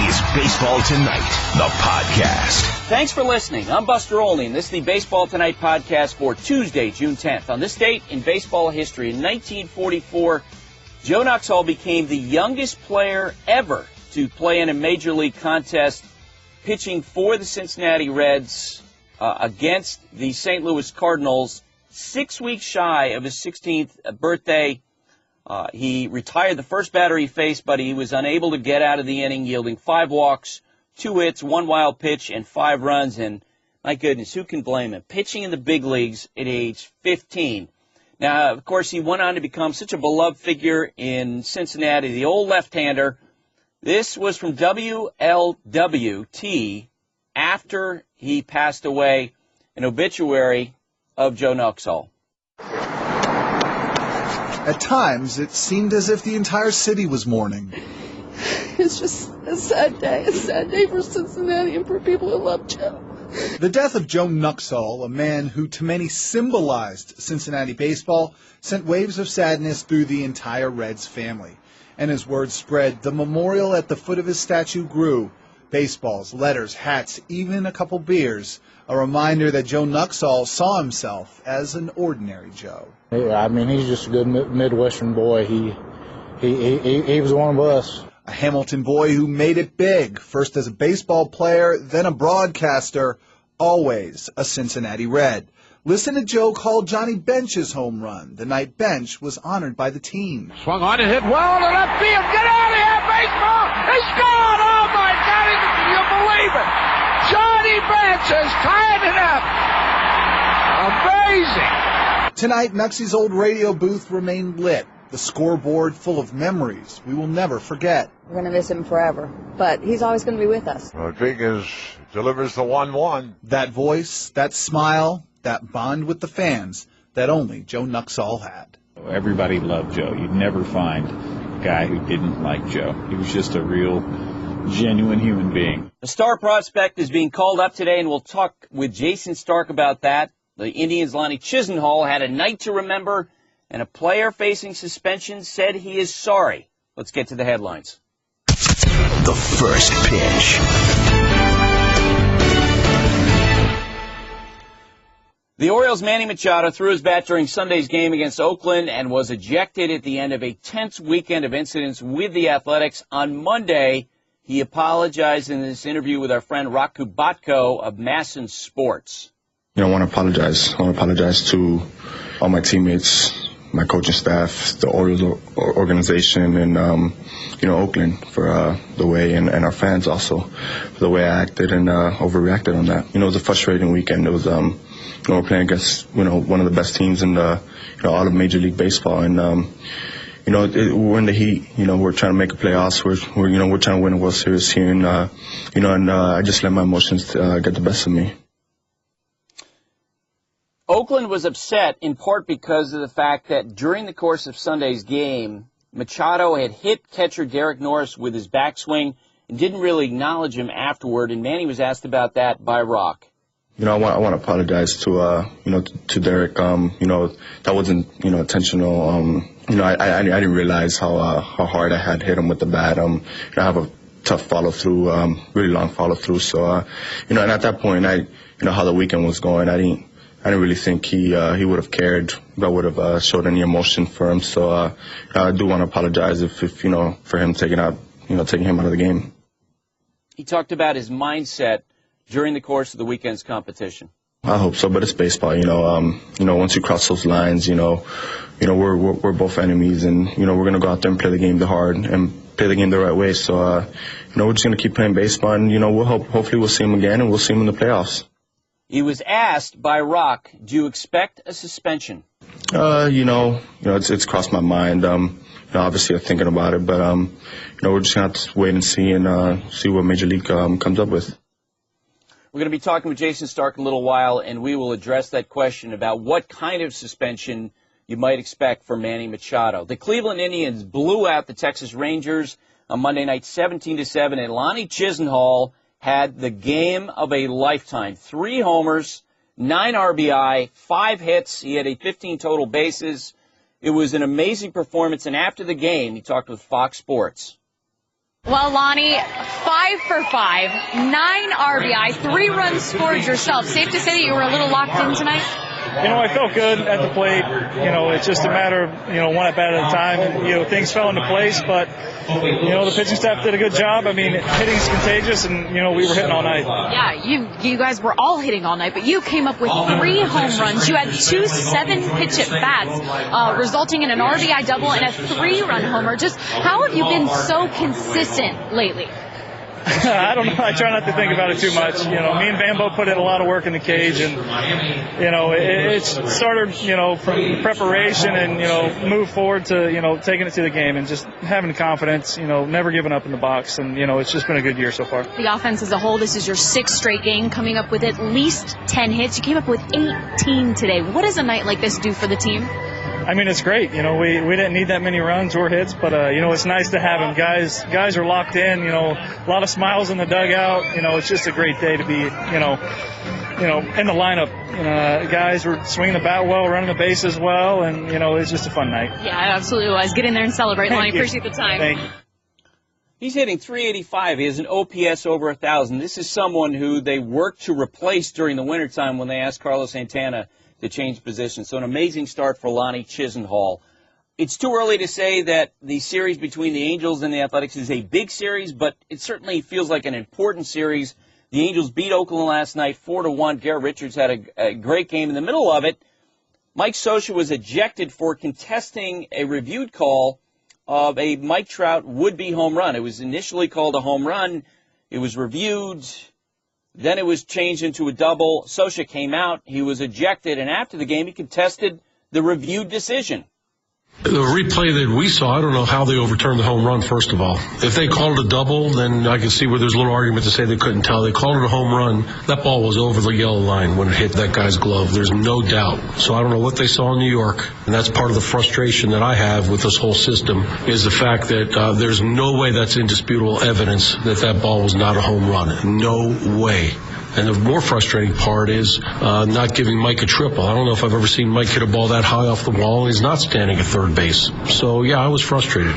is Baseball Tonight, the podcast. Thanks for listening. I'm Buster Olney, and this is the Baseball Tonight podcast for Tuesday, June 10th. On this date in baseball history, in 1944, Joe Nuxhall became the youngest player ever to play in a major league contest, pitching for the Cincinnati Reds against the St. Louis Cardinals, 6 weeks shy of his 16th birthday. He retired the first batter he faced, but he was unable to get out of the inning, yielding 5 walks, 2 hits, 1 wild pitch, and 5 runs. And my goodness, who can blame him? Pitching in the big leagues at age 15. Now, of course, he went on to become such a beloved figure in Cincinnati, the old left-hander. This was from WLWT after he passed away, an obituary of Joe Nuxhall. At times, it seemed as if the entire city was mourning. It's just a sad day for Cincinnati and for people who love Joe. The death of Joe Nuxhall, a man who to many symbolized Cincinnati baseball, sent waves of sadness through the entire Reds family. And as word spread, the memorial at the foot of his statue grew. Baseballs, letters, hats, even a couple beers. A reminder that Joe Nuxhall saw himself as an ordinary Joe. I mean, he's just a good Midwestern boy. He was one of us. A Hamilton boy who made it big, first as a baseball player, then a broadcaster, always a Cincinnati Red. Listen to Joe call Johnny Bench's home run the night Bench was honored by the team. Swung on and hit well to left field. Get out of here, baseball! He's gone! Oh, my God! Can you believe it? Johnny Bench has tied it up. Amazing. Tonight, Nuxie's old radio booth remained lit, the scoreboard full of memories we will never forget. We're going to miss him forever, but he's always going to be with us. Rodriguez delivers the 1-1. That voice, that smile, that bond with the fans that only Joe Nuxhall had. Everybody loved Joe. You'd never find a guy who didn't like Joe. He was just a real, genuine human being. The star prospect is being called up today, and we'll talk with Jason Stark about that. The Indians' Lonnie Chisenhall had a night to remember, and a player facing suspension said he is sorry. Let's get to the headlines. The first pitch. The Orioles' Manny Machado threw his bat during Sunday's game against Oakland and was ejected at the end of a tense weekend of incidents with the Athletics. On Monday, he apologized in this interview with our friend Rock Kubatko of Masson Sports. I want to apologize. I want to apologize to all my teammates, my coaching staff, the Orioles organization, and Oakland for the way, and our fans also for the way I acted and overreacted on that. It was a frustrating weekend. It was we're playing against one of the best teams in the all of Major League Baseball, and we're in the heat. We're trying to make a playoffs. We're trying to win a World Series here, and I just let my emotions get the best of me. Oakland was upset in part because of the fact that during the course of Sunday's game, Machado had hit catcher Derek Norris with his backswing and didn't really acknowledge him afterward, and Manny was asked about that by Rock. I want to apologize to Derek. That wasn't intentional. I didn't realize how hard I had hit him with the bat. I have a tough follow through, really long follow through. So and at that point, how the weekend was going, I didn't really think he would have cared if I would have showed any emotion for him. So I do want to apologize if for him taking him out of the game. He talked about his mindset during the course of the weekend's competition. I hope so, but it's baseball. Once you cross those lines, we're both enemies, and we're gonna go out there and play the game hard and play the game the right way. So we're just gonna keep playing baseball, and hopefully we'll see him again, and we'll see him in the playoffs. He was asked by Rock, "Do you expect a suspension?" It's crossed my mind. Obviously, I'm thinking about it, but we're just gonna have to wait and see what Major League comes up with. We're going to be talking with Jason Stark in a little while, and we will address that question about what kind of suspension you might expect for Manny Machado. The Cleveland Indians blew out the Texas Rangers on Monday night 17-7, and Lonnie Chisenhall had the game of a lifetime. 3 homers, 9 RBI, 5 hits. He had 15 total bases. It was an amazing performance, and after the game, he talked with Fox Sports. Well, Lonnie, 5 for 5, 9 RBI, 3 runs scored yourself. Safe to say that you were a little locked in tonight? I felt good at the plate. It's just a matter of, one at bat at a time. And, things fell into place, but, the pitching staff did a good job. I mean, hitting's contagious, and, we were hitting all night. Yeah, you guys were all hitting all night, but you came up with 3 home runs. You had 2 7-pitch at-bats, resulting in an RBI double and a 3-run homer. Just how have you been so consistent lately? I don't know. I try not to think about it too much. Me and Bambo put in a lot of work in the cage, and it started from preparation and move forward to taking it to the game and just having confidence. Never giving up in the box, and it's just been a good year so far. The offense as a whole, this is your 6th straight game, coming up with at least 10 hits. You came up with 18 today. What does a night like this do for the team? I mean, it's great. We didn't need that many runs or hits, but it's nice to have them. Guys are locked in. A lot of smiles in the dugout. It's just a great day to be. In the lineup. Guys were swinging the bat well, running the bases well, and it's just a fun night. Yeah, it absolutely was. Get in there and celebrate, Lonnie. Appreciate the time. Thank you. He's hitting .385. He has an OPS over 1,000. This is someone who they worked to replace during the wintertime when they asked Carlos Santana to change positions. So an amazing start for Lonnie Chisenhall. It's too early to say that the series between the Angels and the Athletics is a big series, but it certainly feels like an important series. The Angels beat Oakland last night 4-1. Garrett Richards had a great game. In the middle of it, Mike Scioscia was ejected for contesting a reviewed call of a Mike Trout would-be home run. It was initially called a home run. It was reviewed. Then it was changed into a double. Scioscia came out. He was ejected, and after the game, he contested the reviewed decision. The replay that we saw, I don't know how they overturned the home run, first of all. If they called it a double, then I can see where there's a little argument to say they couldn't tell. They called it a home run. That ball was over the yellow line when it hit that guy's glove. There's no doubt. So I don't know what they saw in New York, and that's part of the frustration that I have with this whole system, is the fact that there's no way that's indisputable evidence that that ball was not a home run. No way. And the more frustrating part is not giving Mike a triple. I don't know if I've ever seen Mike hit a ball that high off the wall, and he's not standing at third base. So, yeah, I was frustrated.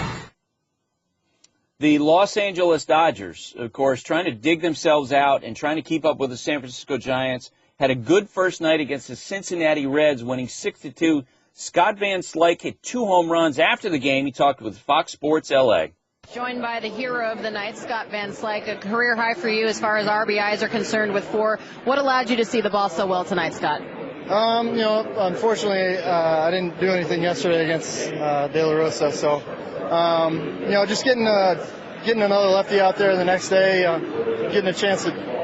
The Los Angeles Dodgers, of course, trying to dig themselves out and trying to keep up with the San Francisco Giants, had a good first night against the Cincinnati Reds, winning 6-2. Scott Van Slyke hit 2 home runs after the game. He talked with Fox Sports L.A. Joined by the hero of the night, Scott Van Slyke, a career high for you as far as RBIs are concerned with 4. What allowed you to see the ball so well tonight, Scott? Unfortunately, I didn't do anything yesterday against De La Rosa, so, just getting another lefty out there the next day, getting a chance to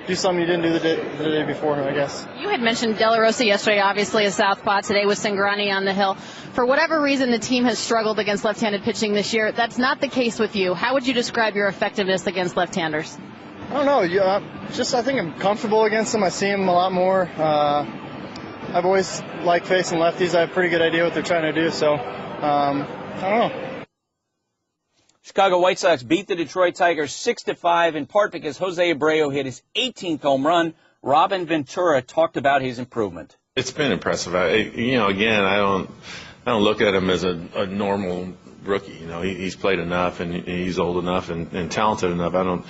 do something you didn't do the day before, I guess. You had mentioned De La Rosa yesterday, obviously a southpaw. Today with Cingrani on the hill. For whatever reason, the team has struggled against left-handed pitching this year. That's not the case with you. How would you describe your effectiveness against left-handers? I don't know. I think I'm comfortable against them. I see them a lot more. I've always liked facing lefties. I have a pretty good idea what they're trying to do, so I don't know. Chicago White Sox beat the Detroit Tigers 6-5, in part because Jose Abreu hit his 18th home run. Robin Ventura talked about his improvement. It's been impressive. Again, I don't look at him as a normal rookie. He's played enough, and he's old enough and talented enough. I don't,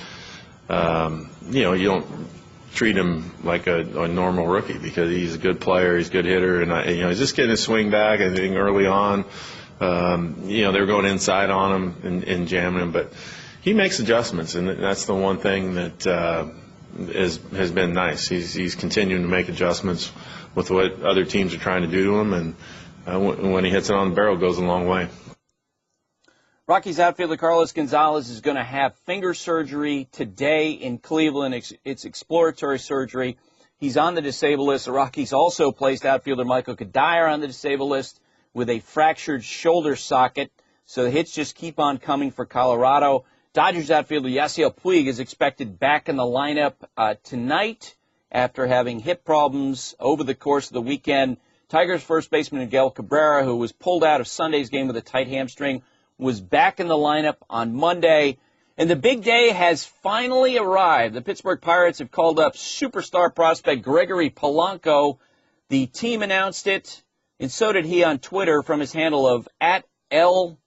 you don't treat him like a normal rookie, because he's a good player, he's a good hitter, and he's just getting his swing back. I think early on, they were going inside on him and jamming him, but he makes adjustments, and that's the one thing that has been nice. He's continuing to make adjustments with what other teams are trying to do to him, and when he hits it on the barrel, it goes a long way. Rockies outfielder Carlos Gonzalez is going to have finger surgery today in Cleveland. It's exploratory surgery. He's on the disabled list. The Rockies also placed outfielder Michael Kadire on the disabled list with a fractured shoulder socket. So the hits just keep on coming for Colorado. Dodgers outfielder Yasiel Puig is expected back in the lineup tonight after having hip problems over the course of the weekend. Tigers first baseman Miguel Cabrera, who was pulled out of Sunday's game with a tight hamstring, was back in the lineup on Monday. And the big day has finally arrived. The Pittsburgh Pirates have called up superstar prospect Gregory Polanco. The team announced it, and so did he on Twitter from his handle of @L_coffee.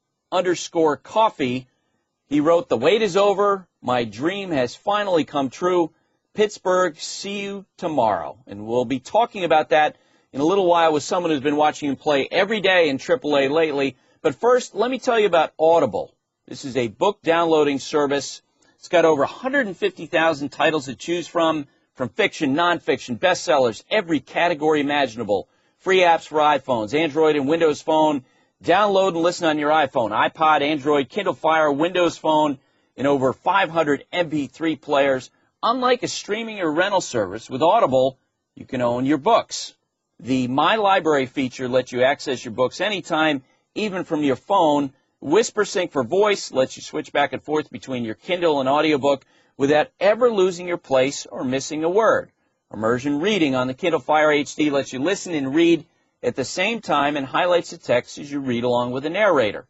He wrote, "The wait is over. My dream has finally come true. Pittsburgh, see you tomorrow." And we'll be talking about that in a little while with someone who's been watching him play every day in AAA lately. But first, let me tell you about Audible. This is a book downloading service. It's got over 150,000 titles to choose from fiction, nonfiction, bestsellers, every category imaginable. Free apps for iPhones, Android and Windows Phone. Download and listen on your iPhone, iPod, Android, Kindle Fire, Windows Phone, and over 500 MP3 players. Unlike a streaming or rental service, with Audible, you can own your books. The My Library feature lets you access your books anytime, even from your phone. Whisper Sync for voice lets you switch back and forth between your Kindle and audiobook without ever losing your place or missing a word. Immersion Reading on the Kindle Fire HD lets you listen and read at the same time and highlights the text as you read along with the narrator.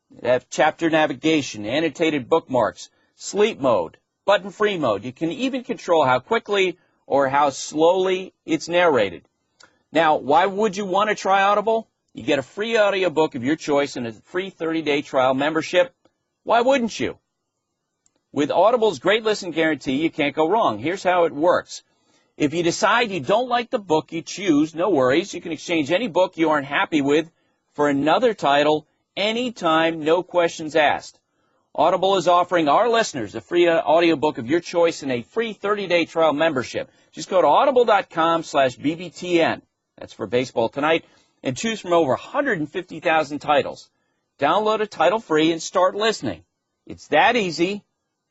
You have chapter navigation, annotated bookmarks, sleep mode, button-free mode. You can even control how quickly or how slowly it's narrated. Now, why would you want to try Audible? You get a free audiobook of your choice and a free 30-day trial membership. Why wouldn't you? With Audible's great listen guarantee, you can't go wrong. Here's how it works. If you decide you don't like the book you choose, no worries. You can exchange any book you aren't happy with for another title anytime, no questions asked. Audible is offering our listeners a free audiobook of your choice and a free 30-day trial membership. Just go to audible.com/BBTN. That's for Baseball Tonight, and choose from over 150,000 titles. Download a title free and start listening. It's that easy.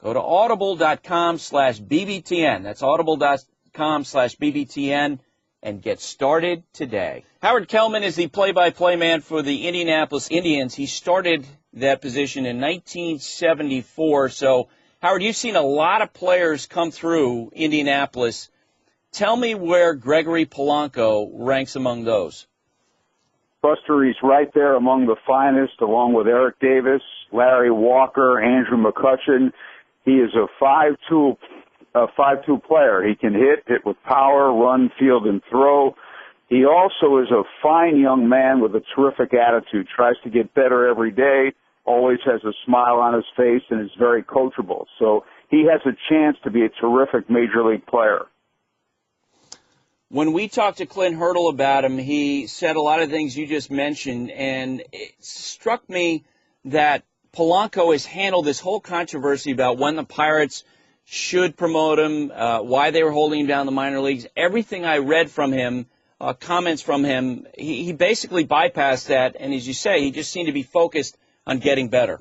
Go to audible.com/BBTN. That's audible.com/BBTN and get started today. Howard Kellman is the play-by-play man for the Indianapolis Indians. He started that position in 1974. So, Howard, you've seen a lot of players come through Indianapolis. Tell me where Gregory Polanco ranks among those. Buster, he's right there among the finest, along with Eric Davis, Larry Walker, Andrew McCutcheon. He is a 5'2" player. He can hit with power, run, field, and throw. He also is a fine young man with a terrific attitude, tries to get better every day, always has a smile on his face, and is very coachable. So he has a chance to be a terrific major league player. When we talked to Clint Hurdle about him, he said a lot of things you just mentioned, and it struck me that Polanco has handled this whole controversy about when the Pirates should promote him, why they were holding him down in the minor leagues. Everything I read from him, comments from him, he basically bypassed that, and as you say, he just seemed to be focused on getting better.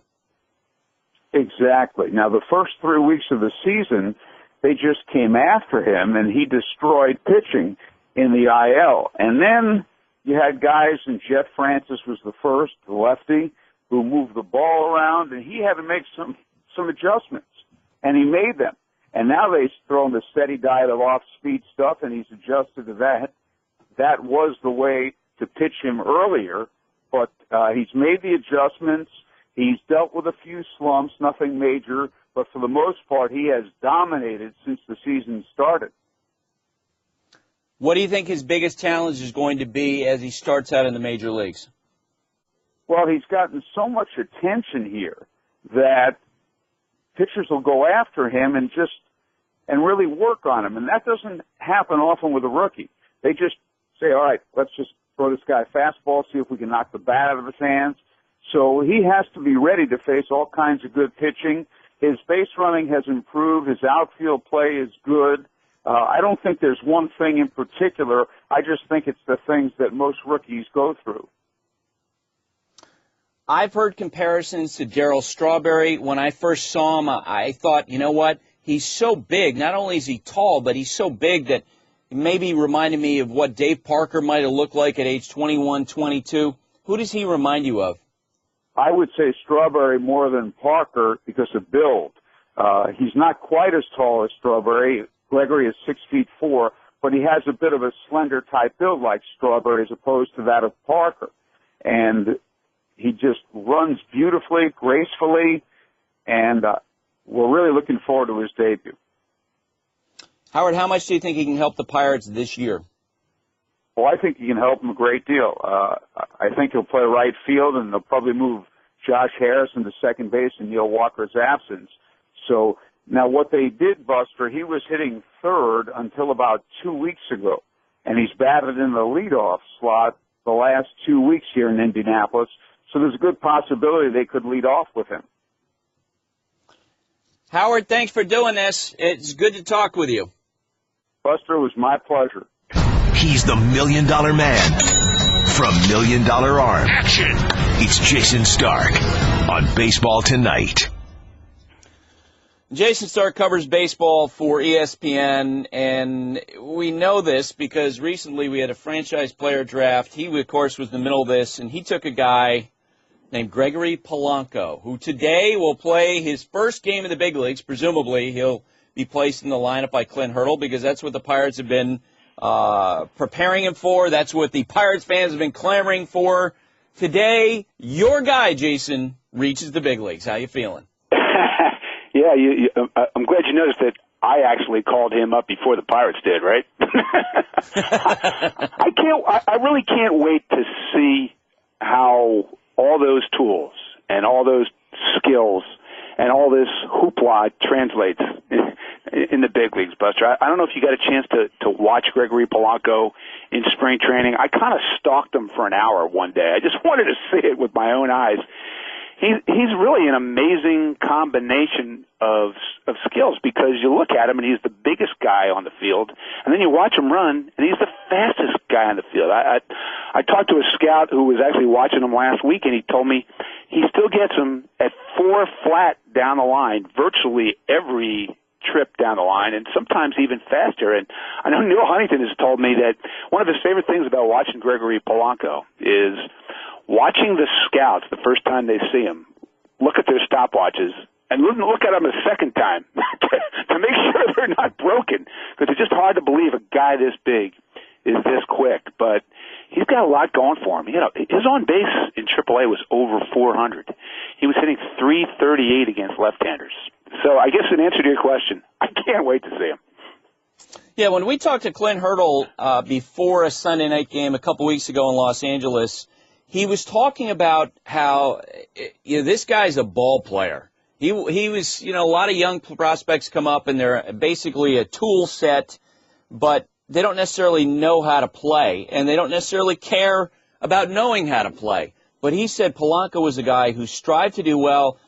Exactly. Now, the first 3 weeks of the season, they just came after him, and he destroyed pitching in the IL. And then you had guys, and Jeff Francis was the first, the lefty, who moved the ball around, and he had to make some adjustments, and he made them. And now they throw him a steady diet of off-speed stuff, and he's adjusted to that. That was the way to pitch him earlier, but he's made the adjustments. He's dealt with a few slumps, nothing major, but for the most part, he has dominated since the season started. What do you think his biggest challenge is going to be as he starts out in the major leagues? Well, he's gotten so much attention here that pitchers will go after him and really work on him. And that doesn't happen often with a rookie. They just say, all right, let's just throw this guy a fastball, see if we can knock the bat out of his hands. So he has to be ready to face all kinds of good pitching. His base running has improved. His outfield play is good. I don't think there's one thing in particular. I just think it's the things that most rookies go through. I've heard comparisons to Darryl Strawberry. When I first saw him, I thought, you know what? He's so big. Not only is he tall, but he's so big that it maybe reminded me of what Dave Parker might have looked like at age 21, 22. Who does he remind you of? I would say Strawberry more than Parker because of build. He's not quite as tall as Strawberry. Gregory is 6'4", but he has a bit of a slender type build like Strawberry as opposed to that of Parker. And he just runs beautifully, gracefully, and we're really looking forward to his debut. Howard, how much do you think he can help the Pirates this year? Well, I think he can help them a great deal. I think he'll play right field, and they'll probably move Josh Harrison to second base in Neil Walker's absence. So now what they did, Buster, he was hitting third until about 2 weeks ago, and he's batted in the leadoff slot the last 2 weeks here in Indianapolis. So there's a good possibility they could lead off with him. Howard, thanks for doing this. It's good to talk with you. Buster, it was my pleasure. He's the $1 Million Man from $1 Million Arm. Action! It's Jason Stark on Baseball Tonight. Jason Stark covers baseball for ESPN, and we know this because recently we had a franchise player draft. He, of course, was in the middle of this, and he took a guy named Gregory Polanco, who today will play his first game in the big leagues. Presumably, he'll be placed in the lineup by Clint Hurdle because that's what the Pirates have been preparing him for. That's what the Pirates fans have been clamoring for. Today, your guy, Jason, reaches the big leagues. How you feeling? Yeah, I'm glad you noticed that I actually called him up before the Pirates did, right? I really can't wait to see how all those tools and all those skills and all this hoopla translates in the big leagues, Buster. I don't know if you got a chance to watch Gregory Polanco in spring training. I kind of stalked him for an hour one day. I just wanted to see it with my own eyes. He's really an amazing combination of skills because you look at him and he's the biggest guy on the field, and then you watch him run and he's the fastest guy on the field. I talked to a scout who was actually watching him last week, and he told me he still gets him at 4 flat down the line virtually every trip down the line, and sometimes even faster. And I know Neil Huntington has told me that one of his favorite things about watching Gregory Polanco is watching the scouts the first time they see him, look at their stopwatches, and look at them a second time to make sure they're not broken, because it's just hard to believe a guy this big is this quick. But he's got a lot going for him. You know, his on base in AAA was over 400. He was hitting .338 against left-handers. So I guess in answer to your question, I can't wait to see him. Yeah, when we talked to Clint Hurdle before a Sunday night game a couple weeks ago in Los Angeles, he was talking about how this guy's a ball player. He was, a lot of young prospects come up and they're basically a tool set, but they don't necessarily know how to play, and they don't necessarily care about knowing how to play. But he said Polanco was a guy who strived to do well.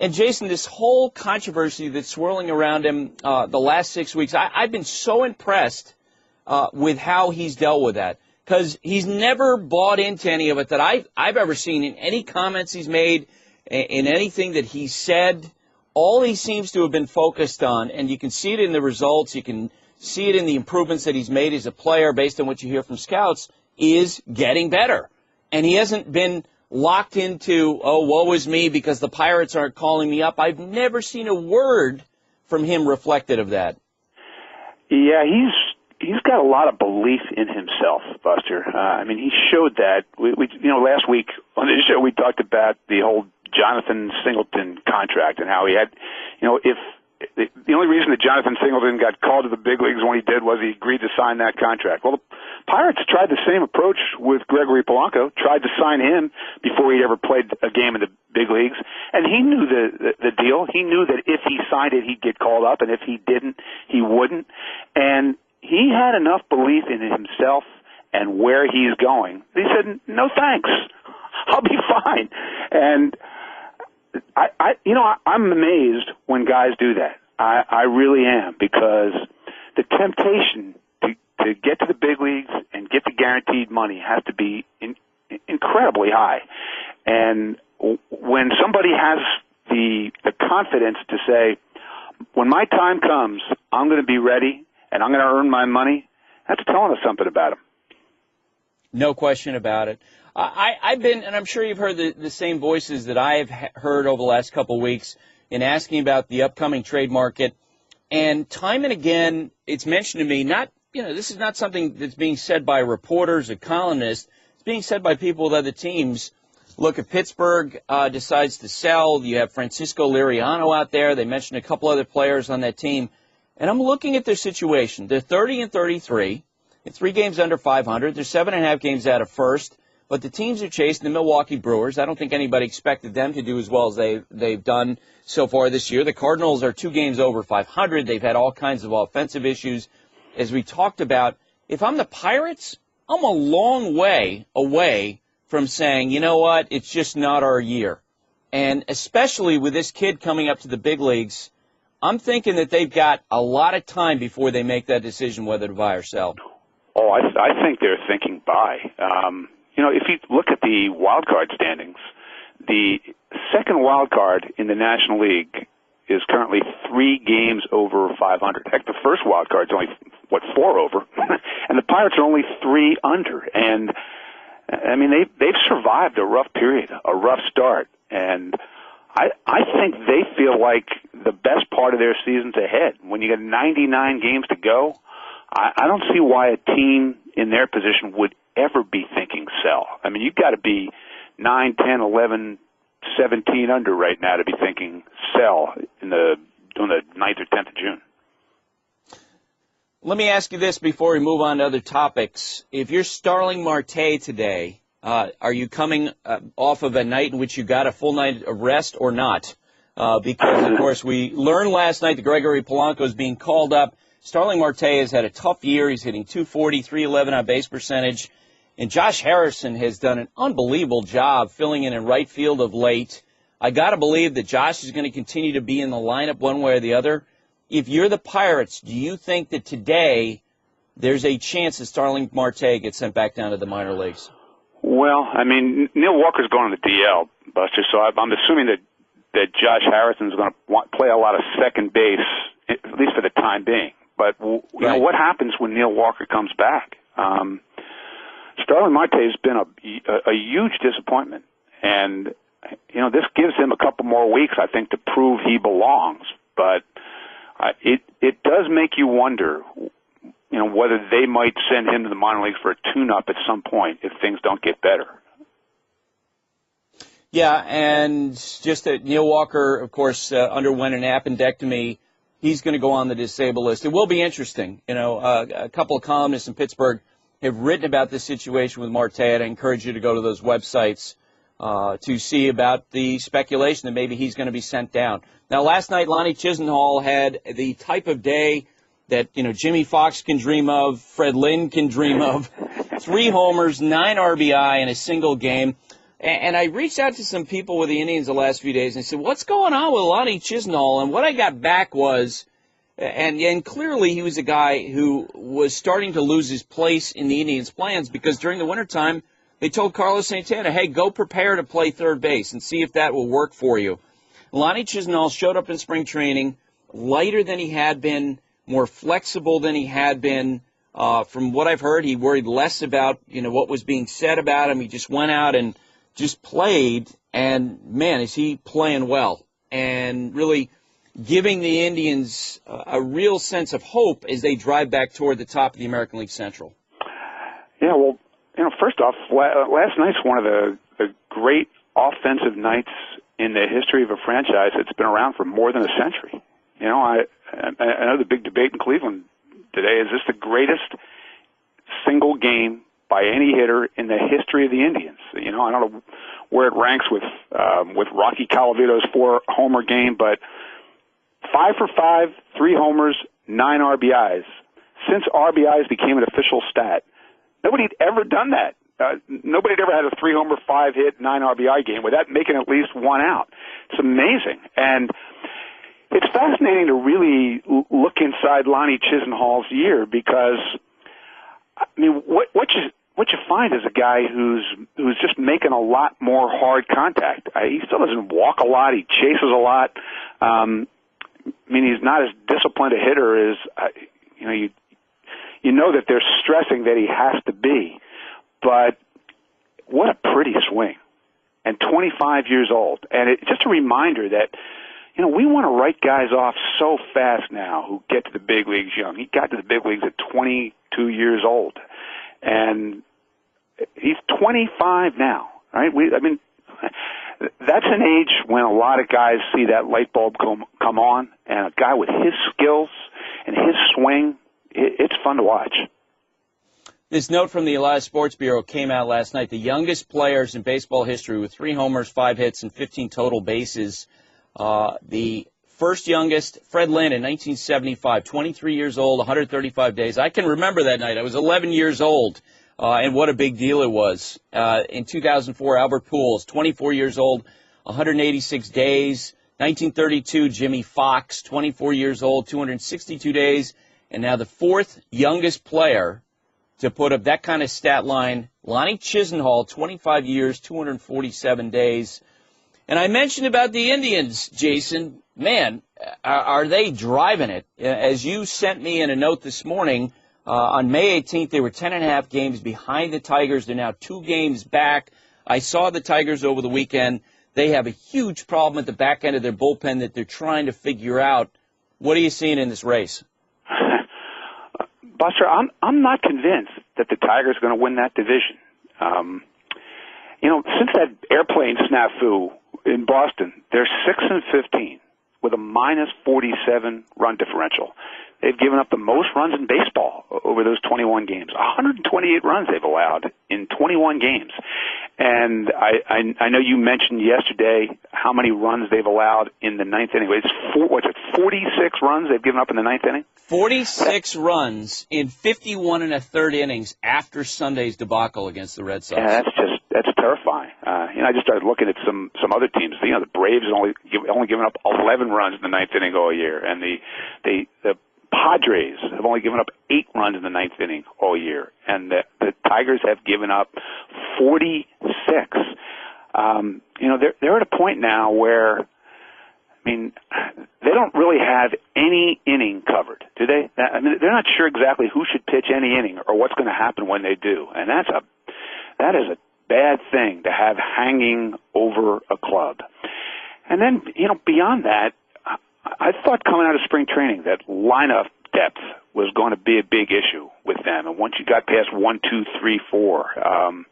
And, Jason, this whole controversy that's swirling around him the last 6 weeks, I've been so impressed with how he's dealt with that, because he's never bought into any of it that I've ever seen in any comments he's made, in anything that he said. All he seems to have been focused on, and you can see it in the results, you can see it in the improvements that he's made as a player based on what you hear from scouts, is getting better. And he hasn't been locked into, oh, woe is me because the Pirates aren't calling me up. I've never seen a word from him reflected of that. Yeah, he's got a lot of belief in himself, Buster. He showed that. We last week on this show we talked about the whole Jonathan Singleton contract and how he had, if the only reason that Jonathan Singleton got called to the big leagues when he did was he agreed to sign that contract. Well, the Pirates tried the same approach with Gregory Polanco, tried to sign him before he'd ever played a game in the big leagues, and he knew the deal. He knew that if he signed it, he'd get called up, and if he didn't, he wouldn't. And he had enough belief in himself and where he's going. He said, no thanks. I'll be fine. And I'm amazed when guys do that. I really am, because the temptation to get to the big leagues and get the guaranteed money has to be incredibly high. And when somebody has the confidence to say, when my time comes, I'm going to be ready and I'm going to earn my money, that's telling us something about him. No question about it. I've been, and I'm sure you've heard the same voices that I have heard over the last couple of weeks in asking about the upcoming trade market. And time and again, it's mentioned to me, this is not something that's being said by reporters or columnists. It's being said by people with other teams. Look, if Pittsburgh decides to sell, you have Francisco Liriano out there. They mentioned a couple other players on that team. And I'm looking at their situation. They're 30-33, in 3 games under 500. They're 7.5 games out of first. But the teams are chasing the Milwaukee Brewers. I don't think anybody expected them to do as well as they've done so far this year. The Cardinals are 2 games over 500. They've had all kinds of offensive issues. As we talked about, if I'm the Pirates, I'm a long way away from saying, you know what, it's just not our year. And especially with this kid coming up to the big leagues, I'm thinking that they've got a lot of time before they make that decision whether to buy or sell. Oh, I think they're thinking buy. If you look at the wild card standings, the second wild card in the National League is currently 3 games over 500. Heck, the first wild card's only, 4 over? And the Pirates are only 3 under. And, I mean, they've survived a rough period, a rough start. And I think they feel like the best part of their season's ahead. When you got 99 games to go, I don't see why a team in their position would ever be thinking sell. I mean, you've got to be 9, 10, 11, 17 under right now to be thinking sell on the 9th or 10th of June. Let me ask you this before we move on to other topics. If you're Starling Marte today, are you coming off of a night in which you got a full night of rest or not? Because, of course, we learned last night that Gregory Polanco is being called up. Starling Marte has had a tough year. He's hitting .240, .311 on base percentage. And Josh Harrison has done an unbelievable job filling in right field of late. I got to believe that Josh is going to continue to be in the lineup one way or the other. If you're the Pirates, do you think that today there's a chance that Starling Marte gets sent back down to the minor leagues? Well, I mean, Neil Walker's going to the DL, Buster, so I'm assuming that Josh Harrison's going to play a lot of second base, at least for the time being. But you know, what happens when Neil Walker comes back? Starling Marte has been a huge disappointment, and this gives him a couple more weeks, I think, to prove he belongs. But it does make you wonder, whether they might send him to the minor leagues for a tune-up at some point if things don't get better. Yeah, and just that Neil Walker, of course, underwent an appendectomy. He's going to go on the disabled list. It will be interesting. A couple of columnists in Pittsburgh have written about this situation with Marte. I encourage you to go to those websites to see about the speculation that maybe he's going to be sent down. Now, last night, Lonnie Chisenhall had the type of day that, Jimmy Fox can dream of, Fred Lynn can dream of. 3 homers, 9 RBI in a single game. And I reached out to some people with the Indians the last few days and I said, what's going on with Lonnie Chisenhall? And what I got back was, and clearly he was a guy who was starting to lose his place in the Indians' plans because during the wintertime, they told Carlos Santana, hey, go prepare to play third base and see if that will work for you. Lonnie Chisenhall showed up in spring training lighter than he had been, more flexible than he had been. From what I've heard, he worried less about, what was being said about him. He just went out and just played, and, man, is he playing well and really giving the Indians a real sense of hope as they drive back toward the top of the American League Central. Yeah, well, first off, last night's one of the great offensive nights in the history of a franchise that's been around for more than a century. I know the big debate in Cleveland today, is this the greatest single game by any hitter in the history of the Indians? I don't know where it ranks with Rocky Colavito's 4-homer game, but 5 for 5, 3 homers, 9 RBIs. Since RBIs became an official stat, nobody had ever done that. Nobody had ever had a 3-homer, 5-hit, 9 RBI game without making at least 1 out. It's amazing. And it's fascinating to really look inside Lonnie Chisenhall's year because, what you find is a guy who's just making a lot more hard contact. He still doesn't walk a lot. He chases a lot. He's not as disciplined a hitter as, you know that they're stressing that he has to be. But what a pretty swing. And 25 years old. And it's just a reminder that, we want to write guys off so fast now who get to the big leagues young. He got to the big leagues at 22 years old. And he's 25 now, right? That's an age when a lot of guys see that light bulb come on, and a guy with his skills and his swing, it's fun to watch. This note from the Elias Sports Bureau came out last night. The youngest players in baseball history with 3 homers, 5 hits, and 15 total bases. The first youngest, Fred Lynn, in 1975, 23 years old, 135 days. I can remember that night. I was 11 years old, and what a big deal it was. In 2004, Albert Pujols, 24 years old, 186 days. 1932, Jimmy Fox, 24 years old, 262 days. And now the 4th youngest player to put up that kind of stat line, Lonnie Chisenhall, 25 years, 247 days. And I mentioned about the Indians, Jason. Man, are they driving it? As you sent me in a note this morning, on May 18th, they were 10.5 games behind the Tigers. They're now 2 games back. I saw the Tigers over the weekend. They have a huge problem at the back end of their bullpen that they're trying to figure out. What are you seeing in this race? Buster, I'm not convinced that the Tigers are going to win that division. Since that airplane snafu in Boston, they're 6-15 with a -47 run differential. They've given up the most runs in baseball over those 21 games. 128 runs they've allowed in 21 games. And I know you mentioned yesterday how many runs they've allowed in the 9th inning. It's 46 runs they've given up in the 9th inning? 46 runs in 51 1/3 innings after Sunday's debacle against the Red Sox. Yeah, that's terrifying. I just started looking at some other teams. The Braves only given up 11 runs in the 9th inning all year, and the Padres have only given up 8 runs in the 9th inning all year, and the Tigers have given up 46. They're at a point now where, they don't really have any inning covered, do they? They're not sure exactly who should pitch any inning or what's going to happen when they do, and that is a bad thing to have hanging over a club. And then, beyond that, I thought coming out of spring training that lineup depth was going to be a big issue with them. And once you got past 1, 2, 3, 4,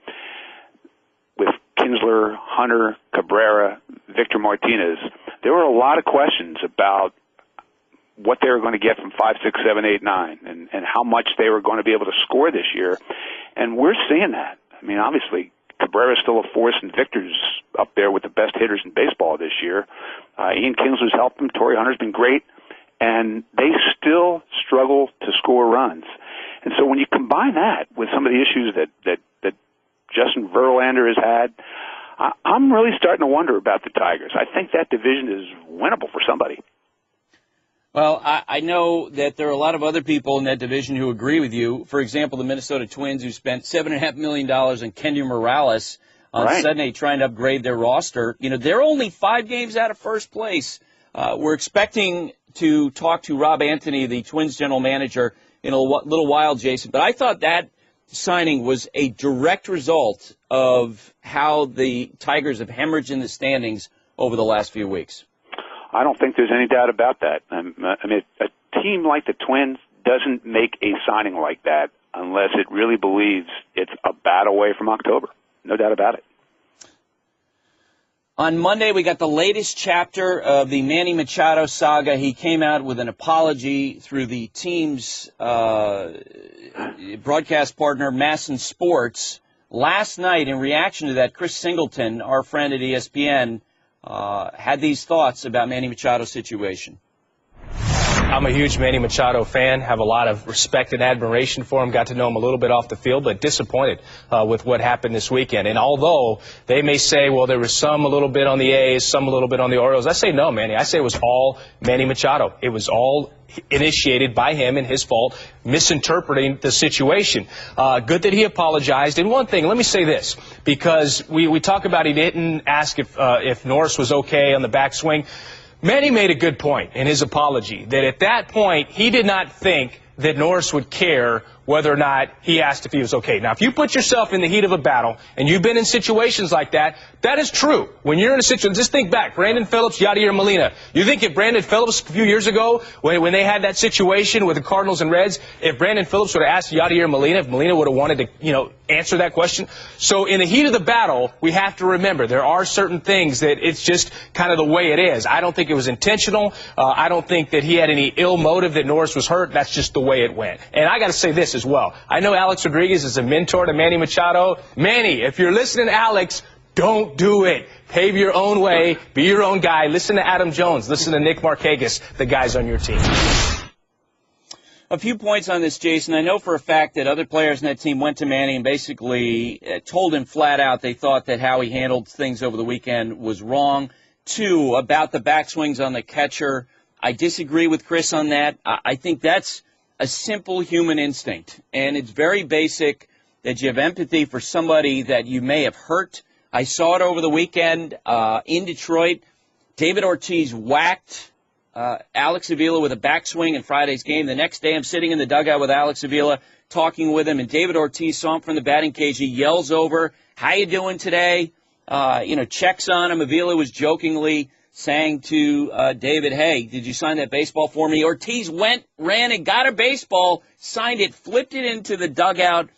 with Kinsler, Hunter, Cabrera, Victor Martinez, there were a lot of questions about what they were going to get from 5, 6, 7, 8, 9, and how much they were going to be able to score this year. And we're seeing that. Obviously, Cabrera's still a force, and Victor's up there with the best hitters in baseball this year. Ian Kinsler's helped them. Torrey Hunter's been great, and they still struggle to score runs. And so when you combine that with some of the issues that Justin Verlander has had, I'm really starting to wonder about the Tigers. I think that division is winnable for somebody. Well, I know that there are a lot of other people in that division who agree with you. For example, the Minnesota Twins, who spent $7.5 million on Kenya Morales on Sunday trying to upgrade their roster. They're only 5 games out of first place. We're expecting to talk to Rob Anthony, the Twins general manager, in a little while, Jason. But I thought that signing was a direct result of how the Tigers have hemorrhaged in the standings over the last few weeks. I don't think there's any doubt about that. A team like the Twins doesn't make a signing like that unless it really believes it's a bat away from October. No doubt about it. On Monday, we got the latest chapter of the Manny Machado saga. He came out with an apology through the team's broadcast partner, Masson Sports. Last night, in reaction to that, Chris Singleton, our friend at ESPN, had these thoughts about Manny Machado's situation. I'm a huge Manny Machado fan, have a lot of respect and admiration for him, got to know him a little bit off the field, but disappointed with what happened this weekend. And although they may say, well, there was some a little bit on the A's, some a little bit on the Orioles, I say no, Manny. I say it was all Manny Machado. It was all initiated by him and his fault, misinterpreting the situation. Good that he apologized. And one thing, let me say this, because we talk about he didn't ask if Norris was okay on the backswing. Manny made a good point in his apology, that at that point he did not think that Norris would care whether or not he asked if he was okay. Now, if you put yourself in the heat of a battle, and you've been in situations like that, that is true. When you're in a situation, just think back, Brandon Phillips, Yadier Molina. You think if Brandon Phillips a few years ago, when they had that situation with the Cardinals and Reds, if Brandon Phillips would have asked Yadier Molina, if Molina would have wanted to, answer that question. So in the heat of the battle, we have to remember there are certain things that it's just kind of the way it is. I don't think it was intentional. I don't think that he had any ill motive that Norris was hurt. That's just the way it went. And I got to say this as well. I know Alex Rodriguez is a mentor to Manny Machado. Manny, if you're listening to Alex, don't do it. Pave your own way. Be your own guy. Listen to Adam Jones. Listen to Nick Markakis, the guys on your team. A few points on this, Jason. I know for a fact that other players in that team went to Manny and basically told him flat out they thought that how he handled things over the weekend was wrong. 2, about the backswings on the catcher. I disagree with Chris on that. I think that's a simple human instinct, and it's very basic that you have empathy for somebody that you may have hurt. I saw it over the weekend in Detroit. David Ortiz whacked Alex Avila with a backswing in Friday's game. The next day I'm sitting in the dugout with Alex Avila talking with him, and David Ortiz saw him from the batting cage. He yells over, "How you doing today?" Checks on him. Avila was jokingly saying to David, "Hey, did you sign that baseball for me?" Ortiz ran and got a baseball, signed it, flipped it into the dugout.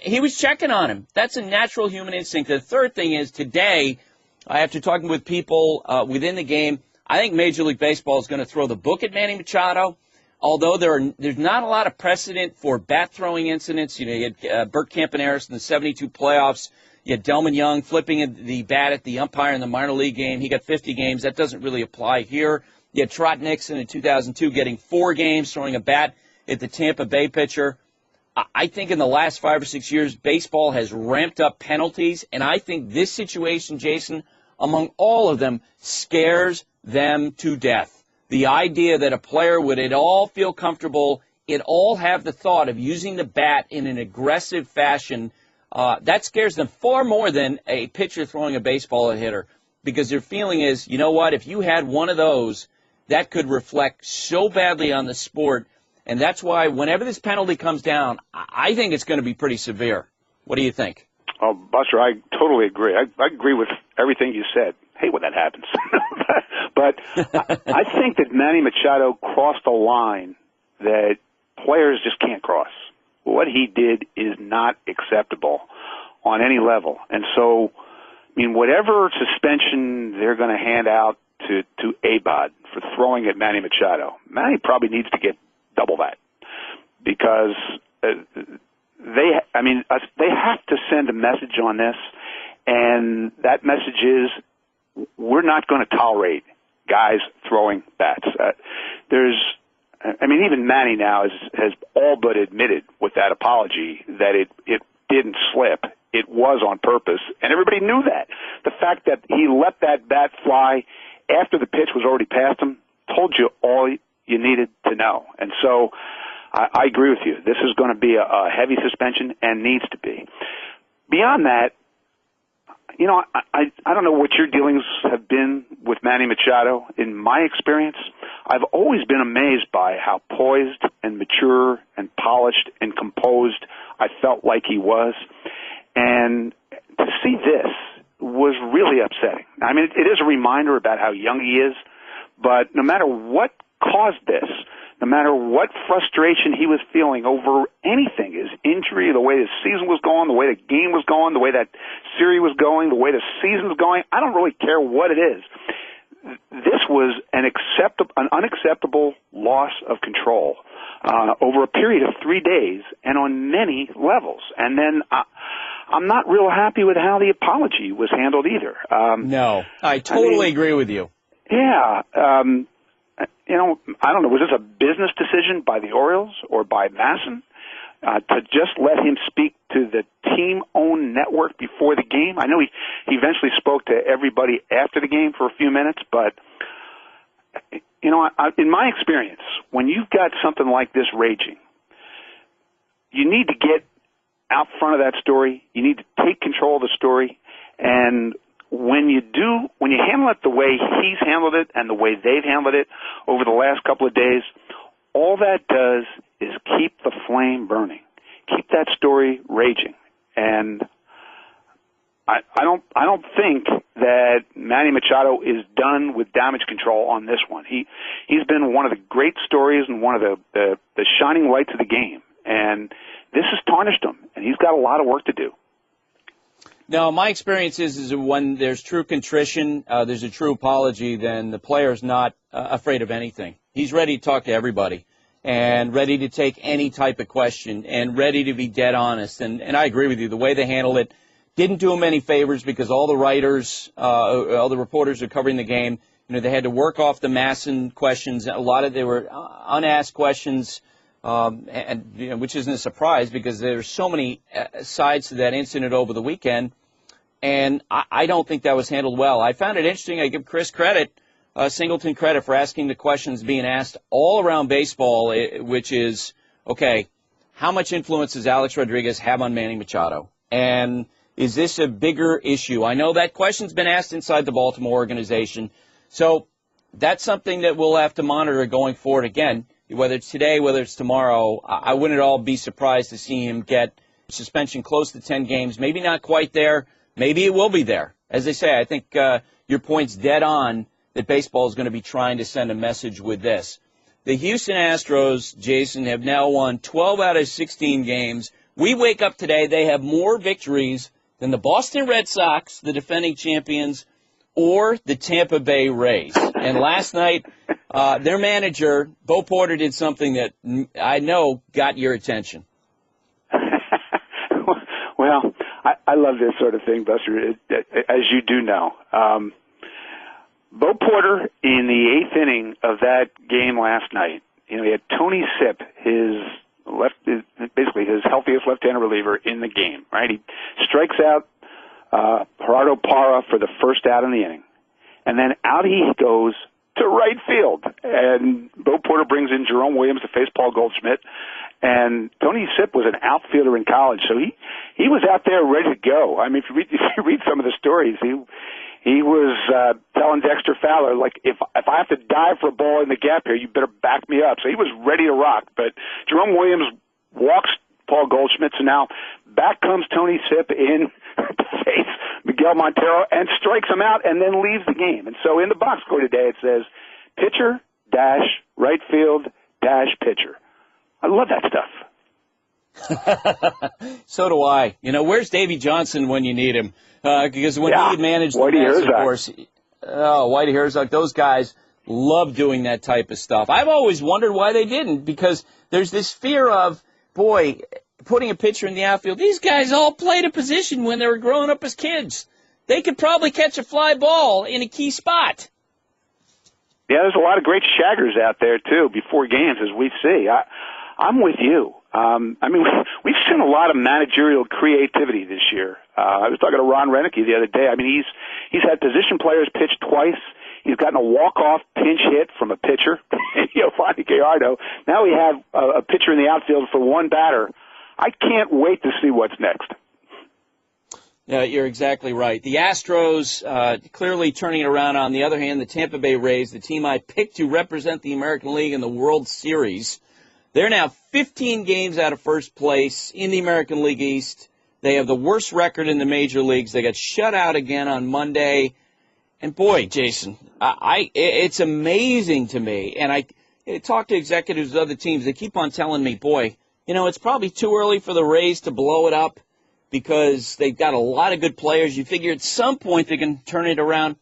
He was checking on him. That's a natural human instinct. The third thing is today, after talking with people within the game, I think Major League Baseball is going to throw the book at Manny Machado, although there's not a lot of precedent for bat-throwing incidents. You had Bert Campaneris in the 72 playoffs. You had Delman Young flipping the bat at the umpire in the minor league game. He got 50 games. That doesn't really apply here. You had Trot Nixon in 2002 getting 4 games, throwing a bat at the Tampa Bay pitcher. I think in the last 5 or 6 years, baseball has ramped up penalties, and I think this situation, Jason, among all of them, scares them to death. The idea that a player would at all feel comfortable, at all have the thought of using the bat in an aggressive fashion, that scares them far more than a pitcher throwing a baseball at a hitter, because their feeling is, you know what, if you had one of those, that could reflect so badly on the sport. And that's why whenever this penalty comes down, I think it's going to be pretty severe. What do you think? Oh, Buster, I totally agree. I agree with everything you said. Hate when that happens. But I think that Manny Machado crossed a line that players just can't cross. What he did is not acceptable on any level. And so, I mean, whatever suspension they're going to hand out to ABOD for throwing at Manny Machado, Manny probably needs to get double that, because they have to send a message on this, and that message is we're not going to tolerate guys throwing bats. Even Manny now has all but admitted with that apology that it didn't slip. It was on purpose, and everybody knew that. The fact that he let that bat fly after the pitch was already past him told you all you needed to know. And so I agree with you. This is going to be a heavy suspension and needs to be. Beyond that, I don't know what your dealings have been with Manny Machado. In my experience, I've always been amazed by how poised and mature and polished and composed I felt like he was. And to see this was really upsetting. I mean, it is a reminder about how young he is, but no matter what caused this, no matter what frustration he was feeling over anything, his injury, the way his season was going, the way the game was going, the way that series was going, the way the season was going, I don't really care what it is. This was an unacceptable loss of control over a period of 3 days and on many levels. And then I'm not real happy with how the apology was handled either. No, I totally agree with you. Yeah. I don't know, was this a business decision by the Orioles or by Masson to just let him speak to the team-owned network before the game? I know he eventually spoke to everybody after the game for a few minutes, but, in my experience, when you've got something like this raging, you need to get out front of that story. You need to take control of the story, and when you handle it the way he's handled it and the way they've handled it over the last couple of days, all that does is keep the flame burning, keep that story raging. And I don't think that Manny Machado is done with damage control on this one. He's been one of the great stories and one of the shining lights of the game. And this has tarnished him, and he's got a lot of work to do. No, my experience is when there's true contrition, there's a true apology, then the player's not afraid of anything. He's ready to talk to everybody and ready to take any type of question and ready to be dead honest. And I agree with you. The way they handled it didn't do him any favors because all the writers, all the reporters are covering the game. You know, they had to work off the Masson questions. A lot of they were unasked questions, and you know, which isn't a surprise because there's so many sides to that incident over the weekend. And I don't think that was handled well. I found it interesting. I give Chris credit, Singleton credit, for asking the questions being asked all around baseball, which is, okay, how much influence does Alex Rodriguez have on Manny Machado? And is this a bigger issue? I know that question's been asked inside the Baltimore organization. So that's something that we'll have to monitor going forward. Again, whether it's today, whether it's tomorrow, I wouldn't at all be surprised to see him get suspension close to 10 games. Maybe not quite there. Maybe it will be there. As I say, I think your point's dead on that baseball is going to be trying to send a message with this. The Houston Astros, Jason, have now won 12 out of 16 games. We wake up today, they have more victories than the Boston Red Sox, the defending champions, or the Tampa Bay Rays. And last night, their manager, Bo Porter, did something that I know got your attention. Well, I love this sort of thing, Buster, as you do know. Bo Porter, in the 8th inning of that game last night, you know, he had Tony Sipp, basically his healthiest left-handed reliever in the game, right? He strikes out Gerardo Parra for the first out in the inning. And then out he goes to right field. And Bo Porter brings in Jerome Williams to face Paul Goldschmidt. And Tony Sipp was an outfielder in college, so he was out there ready to go. I mean, if you read some of the stories, he was telling Dexter Fowler, like, if I have to dive for a ball in the gap here, you better back me up. So he was ready to rock. But Jerome Williams walks Paul Goldschmidt, so now back comes Tony Sipp in to face Miguel Montero and strikes him out and then leaves the game. And so in the box score today it says pitcher dash right field dash pitcher. I love that stuff. So do I. You know, where's Davey Johnson when you need him? Because when he managed the Mets, of course, Whitey Herzog, those guys love doing that type of stuff. I've always wondered why they didn't, because there's this fear of, boy, putting a pitcher in the outfield. These guys all played a position when they were growing up as kids. They could probably catch a fly ball in a key spot. Yeah, there's a lot of great shaggers out there, too, before games, as we see. I'm with you. I mean, we've seen a lot of managerial creativity this year. I was talking to Ron Renicky the other day. I mean, he's had position players pitch twice. He's gotten a walk-off pinch hit from a pitcher, Giovanni Gallardo. Now we have a pitcher in the outfield for one batter. I can't wait to see what's next. Yeah, you're exactly right. The Astros clearly turning it around. On the other hand, the Tampa Bay Rays, the team I picked to represent the American League in the World Series, they're now 15 games out of first place in the American League East. They have the worst record in the major leagues. They got shut out again on Monday. And boy, Jason, it's amazing to me. And I talk to executives of other teams. They keep on telling me, boy, you know, it's probably too early for the Rays to blow it up because they've got a lot of good players. You figure at some point they can turn it around.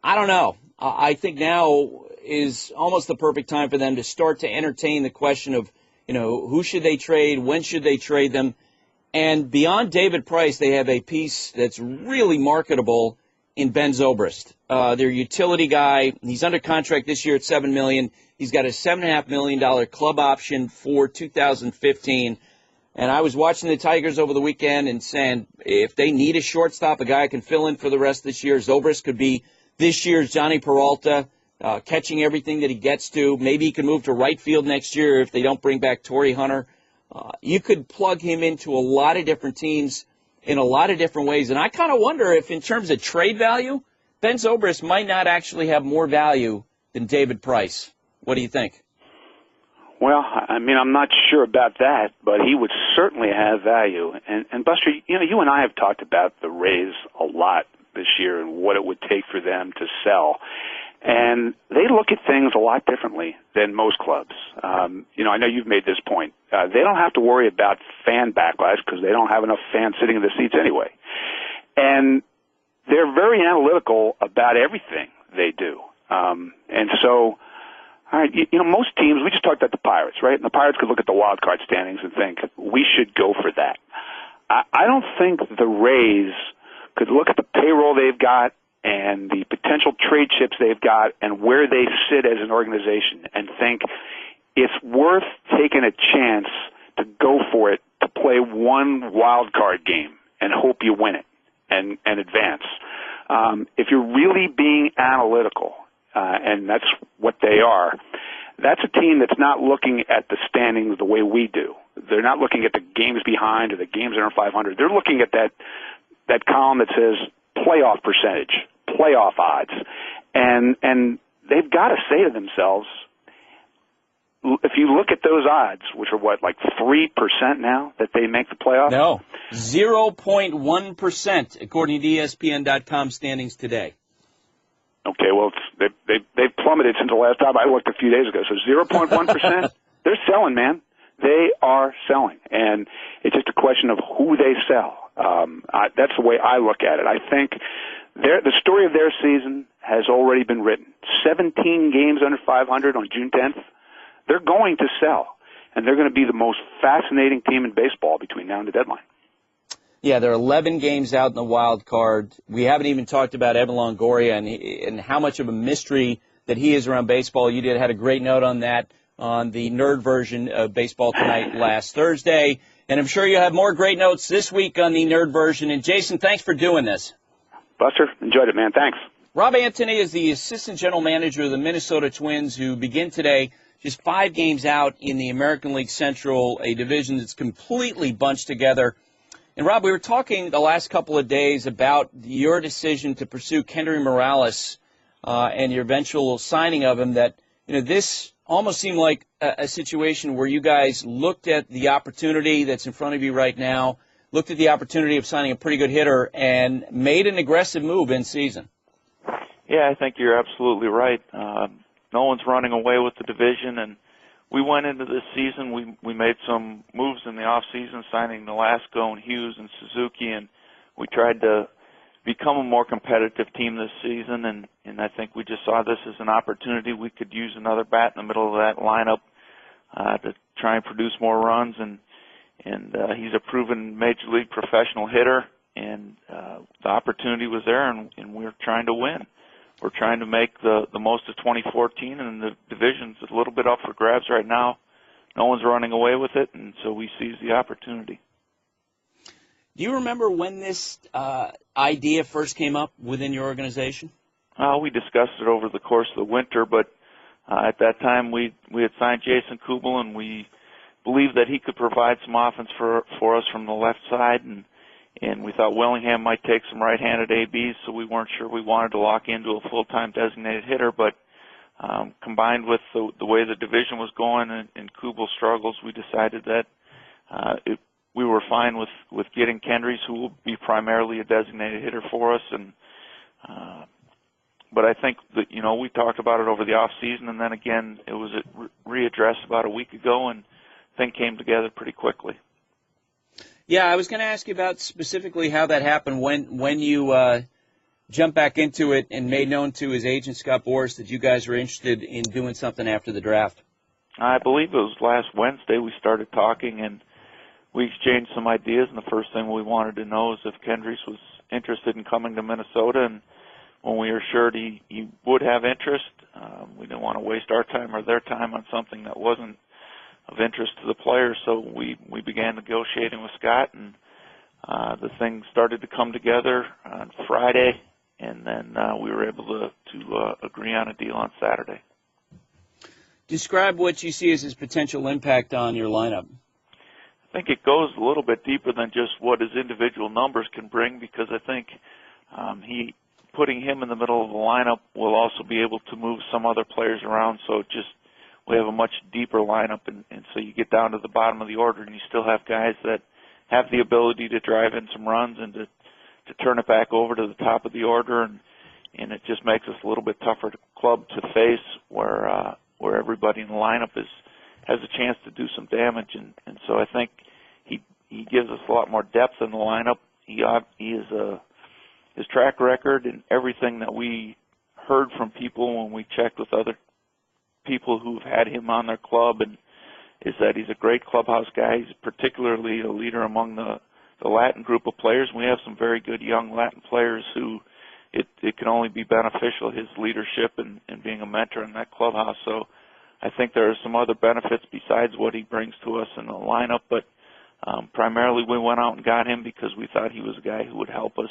I don't know. I think now is almost the perfect time for them to start to entertain the question of, you know, who should they trade, when should they trade them. And beyond David Price, they have a piece that's really marketable in Ben Zobrist, their utility guy. He's under contract this year at $7 million. He's got a $7.5 million club option for 2015. And I was watching the Tigers over the weekend and saying, if they need a shortstop, a guy who can fill in for the rest of this year, Zobrist could be this year's Johnny Peralta, catching everything that he gets to. Maybe he can move to right field next year if they don't bring back Torrey Hunter. You could plug him into a lot of different teams in a lot of different ways. And I kind of wonder if, in terms of trade value, Ben Zobrist might not actually have more value than David Price. What do you think? Well, I mean, I'm not sure about that, but he would certainly have value. And Buster, you know, you and I have talked about the Rays a lot this year and what it would take for them to sell. And they look at things a lot differently than most clubs. I know you've made this point. They don't have to worry about fan backlash because they don't have enough fans sitting in the seats anyway. And they're very analytical about everything they do. And so, all right, most teams, we just talked about the Pirates, right? And the Pirates could look at the wild card standings and think, we should go for that. I don't think the Rays could look at the payroll they've got and the potential trade chips they've got and where they sit as an organization and think it's worth taking a chance to go for it, to play one wild card game and hope you win it and advance. If you're really being analytical, and that's what they are, that's a team that's not looking at the standings the way we do. They're not looking at the games behind or the games that are 500. They're looking at that column that says playoff percentage, playoff odds, and they've got to say to themselves, if you look at those odds, which are what, like 3% now that they make the playoffs? No, 0.1% according to ESPN.com standings today. Okay, well, they've plummeted since the last time I looked a few days ago. So 0.1%, they're selling, man. They are selling, and it's just a question of who they sell. That's the way I look at it. I think the story of their season has already been written. 17 games under 500 on June 10th. They're going to sell, and they're going to be the most fascinating team in baseball between now and the deadline. Yeah, there are 11 games out in the wild card. We haven't even talked about Evan Longoria and how much of a mystery that he is around baseball. You had a great note on that on the nerd version of Baseball Tonight last Thursday. And I'm sure you'll have more great notes this week on the nerd version. And, Jason, thanks for doing this. Buster, enjoyed it, man. Thanks. Rob Antony is the assistant general manager of the Minnesota Twins, who begin today just 5 games out in the American League Central, a division that's completely bunched together. And, Rob, we were talking the last couple of days about your decision to pursue Kendry Morales and your eventual signing of him, that, this almost seemed like a situation where you guys looked at the opportunity that's in front of you right now, looked at the opportunity of signing a pretty good hitter, and made an aggressive move in season. Yeah, I think you're absolutely right. No one's running away with the division, and we went into this season, we made some moves in the off-season, signing Nolasco and Hughes and Suzuki, and we tried to become a more competitive team this season, and I think we just saw this as an opportunity. We could use another bat in the middle of that lineup to try and produce more runs, and he's a proven major league professional hitter, and the opportunity was there, and we're trying to win. We're trying to make the most of 2014, and the division's a little bit up for grabs right now. No one's running away with it, and so we seize the opportunity. Do you remember when this idea first came up within your organization? We discussed it over the course of the winter, but at that time we had signed Jason Kubel, and we believed that he could provide some offense for us from the left side, and we thought Willingham might take some right-handed ABs, so we weren't sure we wanted to lock into a full-time designated hitter. But combined with the way the division was going and Kubel's struggles, we decided that we were fine with getting Kendrys, who will be primarily a designated hitter for us. But I think that, we talked about it over the off season, and then again it was readdressed about a week ago, and thing came together pretty quickly. Yeah, I was going to ask you about specifically how that happened when you jumped back into it and made known to his agent, Scott Boras, that you guys were interested in doing something after the draft. I believe it was last Wednesday we started talking, and we exchanged some ideas, and the first thing we wanted to know is if Kendrys was interested in coming to Minnesota, and when we were assured he would have interest, we didn't want to waste our time or their time on something that wasn't of interest to the players, so we began negotiating with Scott, and the thing started to come together on Friday, and then we were able to agree on a deal on Saturday. Describe what you see as his potential impact on your lineup. I think it goes a little bit deeper than just what his individual numbers can bring, because I think putting him in the middle of the lineup will also be able to move some other players around, so we have a much deeper lineup, and so you get down to the bottom of the order, and you still have guys that have the ability to drive in some runs and to turn it back over to the top of the order, and it just makes us a little bit tougher club to face where everybody in the lineup has a chance to do some damage, and so I think he gives us a lot more depth in the lineup. His track record and everything that we heard from people when we checked with other people who've had him on their club, and is that he's a great clubhouse guy. He's particularly a leader among the Latin group of players. We have some very good young Latin players who it can only be beneficial, his leadership and being a mentor in that clubhouse. So I think there are some other benefits besides what he brings to us in the lineup, but primarily we went out and got him because we thought he was a guy who would help us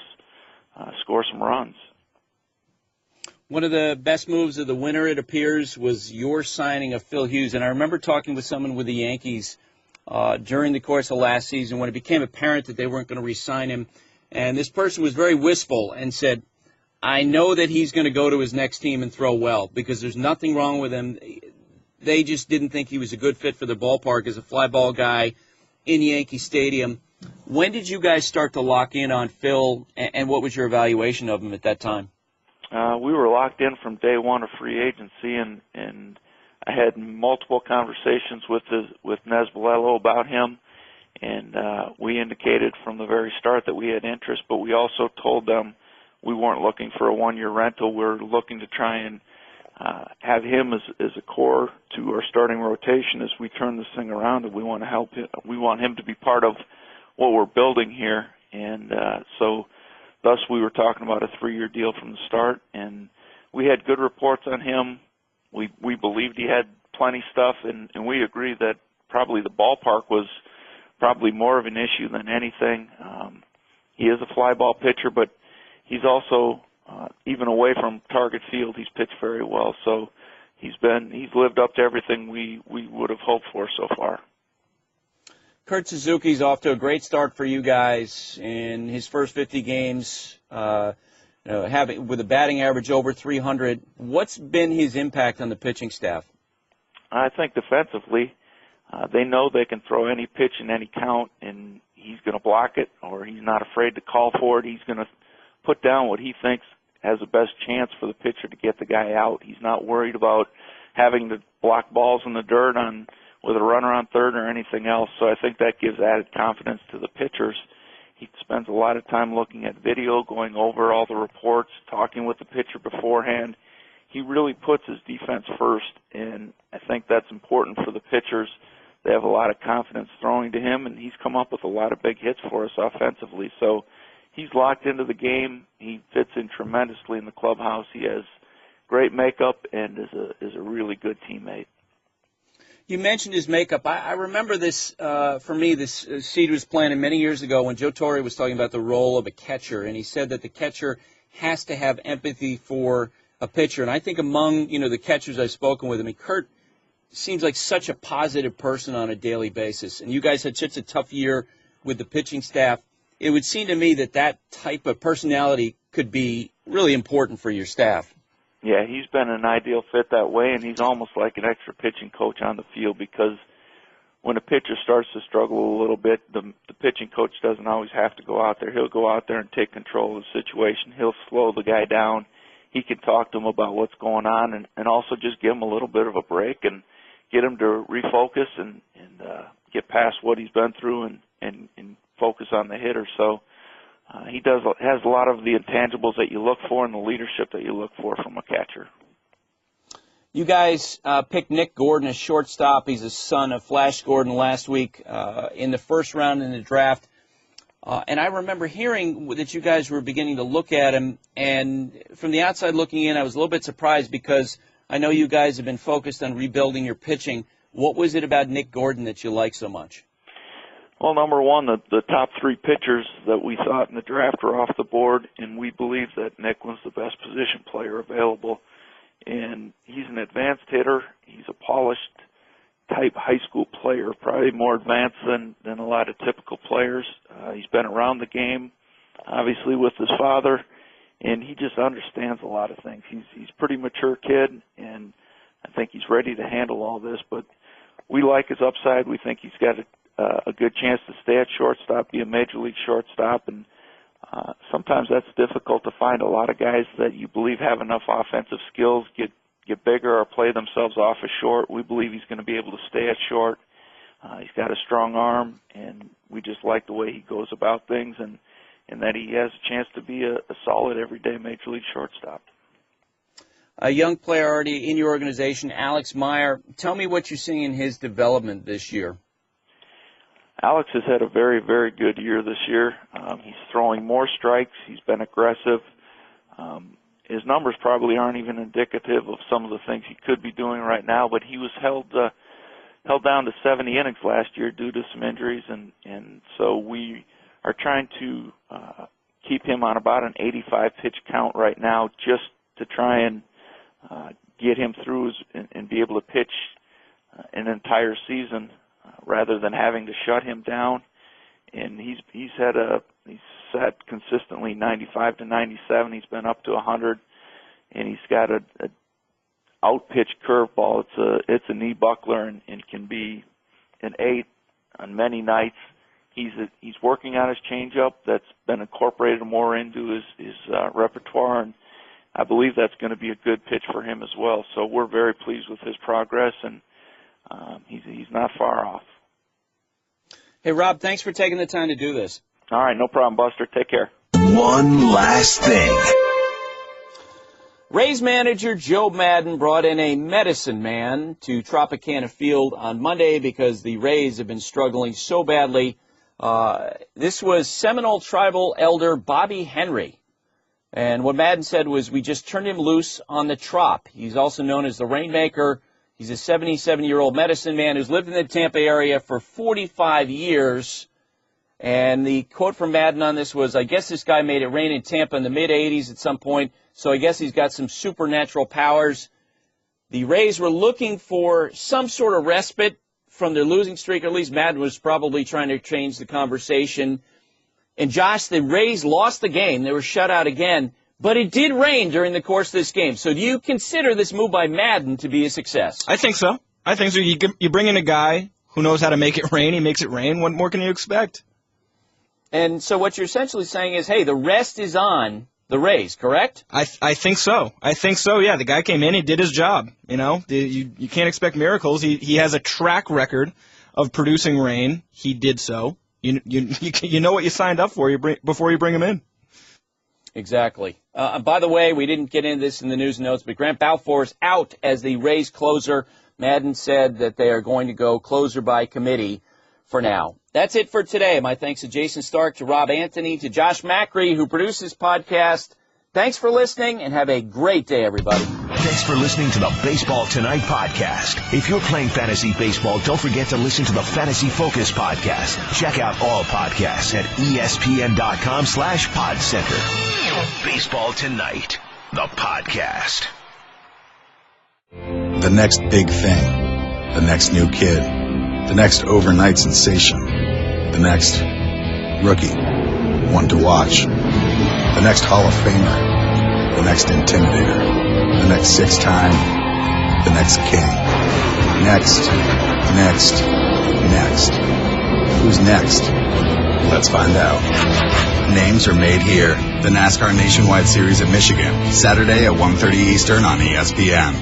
score some runs. One of the best moves of the winter, it appears, was your signing of Phil Hughes. And I remember talking with someone with the Yankees during the course of last season when it became apparent that they weren't going to re-sign him. And this person was very wistful and said, I know that he's going to go to his next team and throw well because there's nothing wrong with him. They just didn't think he was a good fit for the ballpark as a fly ball guy in Yankee Stadium. When did you guys start to lock in on Phil, and what was your evaluation of him at that time? We were locked in from day one of free agency, and I had multiple conversations with Nez Valello about him, and we indicated from the very start that we had interest, but we also told them we weren't looking for a one-year rental. We're looking to try and have him as a core to our starting rotation as we turn this thing around, and we want to help him. We want him to be part of what we're building here, and so thus we were talking about a 3-year deal from the start, and we had good reports on him. We believed he had plenty stuff, and we agreed that probably the ballpark was probably more of an issue than anything. He is a fly ball pitcher, but he's also, even away from target field, he's pitched very well. So he's lived up to everything we would have hoped for so far. Kurt Suzuki's off to a great start for you guys in his first 50 games, with a batting average over 300. What's been his impact on the pitching staff? I think defensively, they know they can throw any pitch in any count, and he's going to block it, or he's not afraid to call for it. He's going to put down what he thinks has the best chance for the pitcher to get the guy out. He's not worried about having to block balls in the dirt with a runner on third or anything else. So I think that gives added confidence to the pitchers. He spends a lot of time looking at video, going over all the reports, talking with the pitcher beforehand. He really puts his defense first, and I think that's important for the pitchers. They have a lot of confidence throwing to him, and he's come up with a lot of big hits for us offensively. So he's locked into the game. He fits in tremendously in the clubhouse. He has great makeup and is a really good teammate. You mentioned his makeup. I remember this, for me, this seed was planted many years ago when Joe Torre was talking about the role of a catcher, and he said that the catcher has to have empathy for a pitcher. And I think among, the catchers I've spoken with, Kurt seems like such a positive person on a daily basis. And you guys had such a tough year with the pitching staff. It would seem to me that type of personality could be really important for your staff. Yeah, he's been an ideal fit that way, and he's almost like an extra pitching coach on the field because when a pitcher starts to struggle a little bit, the pitching coach doesn't always have to go out there. He'll go out there and take control of the situation. He'll slow the guy down. He can talk to him about what's going on and also just give him a little bit of a break and get him to refocus and get past what he's been through and focus on the hitter. So he has a lot of the intangibles that you look for and the leadership that you look for from a catcher. You guys picked Nick Gordon as shortstop. He's a son of Flash Gordon last week in the first round in the draft. And I remember hearing that you guys were beginning to look at him. And from the outside looking in, I was a little bit surprised because I know you guys have been focused on rebuilding your pitching. What was it about Nick Gordon that you like so much? Well, number one, the top 3 pitchers that we thought in the draft were off the board, and we believe that Nick was the best position player available. And he's an advanced hitter. He's a polished type high school player, probably more advanced than a lot of typical players. He's been around the game, obviously with his father, and he just understands a lot of things. He's a pretty mature kid, and I think he's ready to handle all this. But we like his upside. We think he's got a good chance to stay at shortstop, be a major league shortstop, and sometimes that's difficult to find. A lot of guys that you believe have enough offensive skills get bigger or play themselves off as short. We believe he's going to be able to stay at short. He's got a strong arm, and we just like the way he goes about things, and that he has a chance to be a solid everyday major league shortstop. A young player already in your organization, Alex Meyer. Tell me what you're seeing in his development this year. Alex has had a very, very good year this year. He's throwing more strikes. He's been aggressive. His numbers probably aren't even indicative of some of the things he could be doing right now, but he was held down to 70 innings last year due to some injuries, and so we are trying to keep him on about an 85 pitch count right now, just to try and get him through and be able to pitch an entire season rather than having to shut him down. And he's sat consistently 95 to 97. He's been up to 100, and he's got a out pitch curveball. It's a knee buckler and can be an 8 on many nights. He's working on his changeup. That's been incorporated more into his repertoire, and I believe that's going to be a good pitch for him as well. So we're very pleased with his progress, and he's not far off. Hey, Rob, thanks for taking the time to do this. All right, no problem, Buster. Take care. One last thing. Rays manager Joe Maddon brought in a medicine man to Tropicana Field on Monday because the Rays have been struggling so badly. This was Seminole tribal elder Bobby Henry. And what Maddon said was, we just turned him loose on the Trop. He's also known as the Rainmaker. He's a 77-year-old medicine man who's lived in the Tampa area for 45 years. And the quote from Maddon on this was, I guess this guy made it rain in Tampa in the mid-'80s at some point, so I guess he's got some supernatural powers. The Rays were looking for some sort of respite from their losing streak, or at least Maddon was probably trying to change the conversation. And Josh, the Rays lost the game. They were shut out again, but it did rain during the course of this game. So do you consider this move by Maddon to be a success? I think so. You bring in a guy who knows how to make it rain. He makes it rain. What more can you expect? And so what you're essentially saying is, hey, the rest is on the Rays, correct? I think so. Yeah. The guy came in, he did his job. You know, you can't expect miracles. He has a track record of producing rain. He did so. You know what you signed up for before you bring him in. Exactly. By the way, we didn't get into this in the news notes, but Grant Balfour's out as the Rays closer. Maddon said that they are going to go closer by committee for now. That's it for today. My thanks to Jason Stark, to Rob Anthony, to Josh Macri, who produced this podcast. Thanks for listening, and have a great day, everybody. Thanks for listening to the Baseball Tonight podcast. If you're playing fantasy baseball, don't forget to listen to the Fantasy Focus podcast. Check out all podcasts at ESPN.com/PodCenter. Baseball Tonight, the podcast. The next big thing, the next new kid, the next overnight sensation, the next rookie, one to watch, the next Hall of Famer, the next Intimidator, the next six-time, the next king. Next. Who's next? Let's find out. Names are made here. The NASCAR Nationwide Series at Michigan, Saturday at 1:30 Eastern on ESPN.